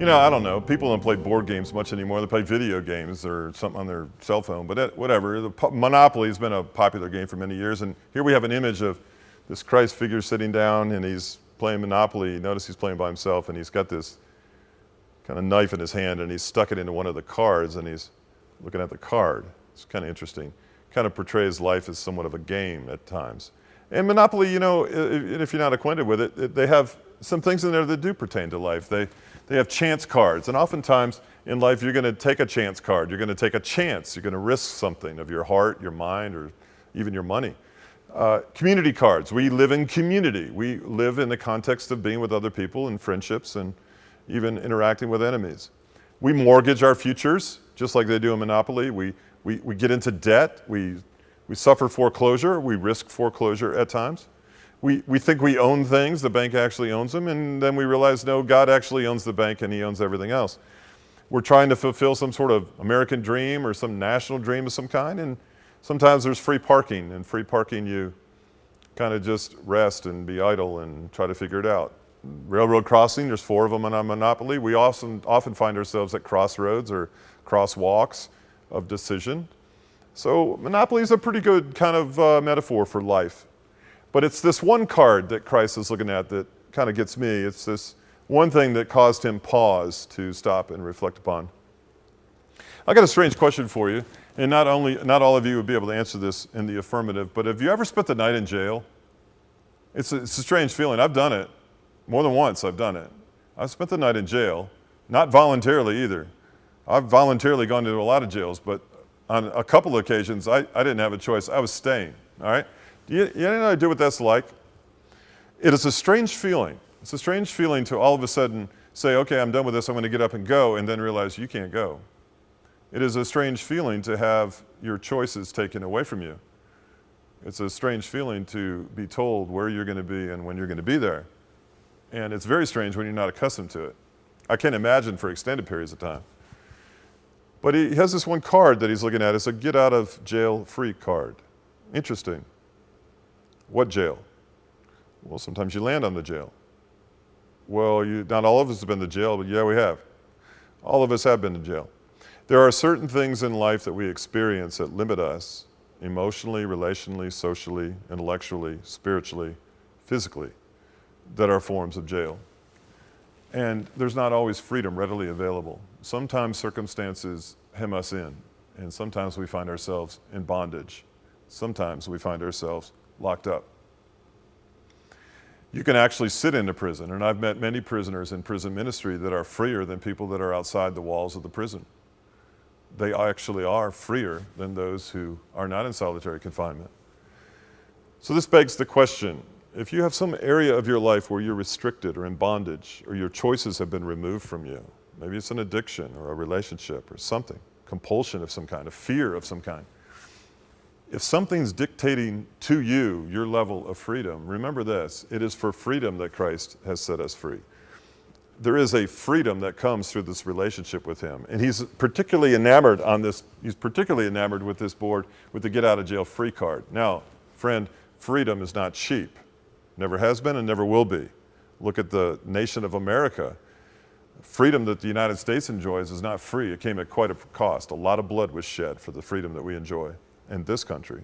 I don't know. People don't play board games much anymore. They play video games or something on their cell phone. But whatever. Monopoly has been a popular game for many years. And here we have an image of this Christ figure sitting down, and he's playing Monopoly. Notice he's playing by himself, and he's got this kind of knife in his hand, and he's stuck it into one of the cards, and he's looking at the card. It's kind of interesting. Kind of portrays life as somewhat of a game at times. And Monopoly, if you're not acquainted with it, they have some things in there that do pertain to life. They have chance cards, and oftentimes in life you're going to take a chance card. You're going to take a chance. You're going to risk something of your heart, your mind, or even your money. Community cards. We live in community. We live in the context of being with other people and friendships and even interacting with enemies. We mortgage our futures, just like they do in Monopoly. We get into debt. We suffer foreclosure. We risk foreclosure at times. We think we own things. The bank actually owns them. And then we realize, no, God actually owns the bank and he owns everything else. We're trying to fulfill some sort of American dream or some national dream of some kind. And sometimes there's free parking. And free parking, you kind of just rest and be idle and try to figure it out. Railroad crossing, there's 4 of them on Monopoly. We often find ourselves at crossroads or crosswalks of decision. So Monopoly is a pretty good kind of metaphor for life. But it's this one card that Christ is looking at that kind of gets me. It's this one thing that caused him pause to stop and reflect upon. I got a strange question for you, and not all of you would be able to answer this in the affirmative, but have you ever spent the night in jail? It's a strange feeling. I've done it. More than once I've done it. I've spent the night in jail, not voluntarily either. I've voluntarily gone to a lot of jails, but on a couple of occasions I didn't have a choice. I was staying, all right? You know any idea what that's like? It is a strange feeling. It's a strange feeling to all of a sudden say, okay, I'm done with this, I'm going to get up and go, and then realize you can't go. It is a strange feeling to have your choices taken away from you. It's a strange feeling to be told where you're going to be and when you're going to be there. And it's very strange when you're not accustomed to it. I can't imagine for extended periods of time. But he has this one card that he's looking at. It's a get out of jail free card. Interesting. What jail? Well, sometimes you land on the jail. Well, not all of us have been to jail, but yeah, we have. All of us have been to jail. There are certain things in life that we experience that limit us emotionally, relationally, socially, intellectually, spiritually, physically, that are forms of jail. And there's not always freedom readily available. Sometimes circumstances hem us in, and sometimes we find ourselves in bondage. Sometimes we find ourselves locked up. You can actually sit in a prison, and I've met many prisoners in prison ministry that are freer than people that are outside the walls of the prison. They actually are freer than those who are not in solitary confinement. So this begs the question, if you have some area of your life where you're restricted or in bondage, or your choices have been removed from you, maybe it's an addiction or a relationship or something, compulsion of some kind, a fear of some kind. If something's dictating to you your level of freedom, remember this, it is for freedom that Christ has set us free. There is a freedom that comes through this relationship with him. And he's particularly enamored with this board with the get out of jail free card. Now, friend, freedom is not cheap. Never has been and never will be. Look at the nation of America. Freedom that the United States enjoys is not free. It came at quite a cost. A lot of blood was shed for the freedom that we enjoy in this country.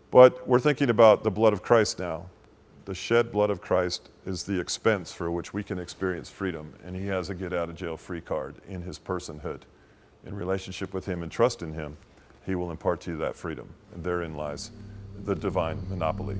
But we're thinking about the blood of Christ now. The shed blood of Christ is the expense for which we can experience freedom, and he has a get out of jail free card in his personhood. In relationship with him and trust in him, he will impart to you that freedom, and therein lies the divine monopoly.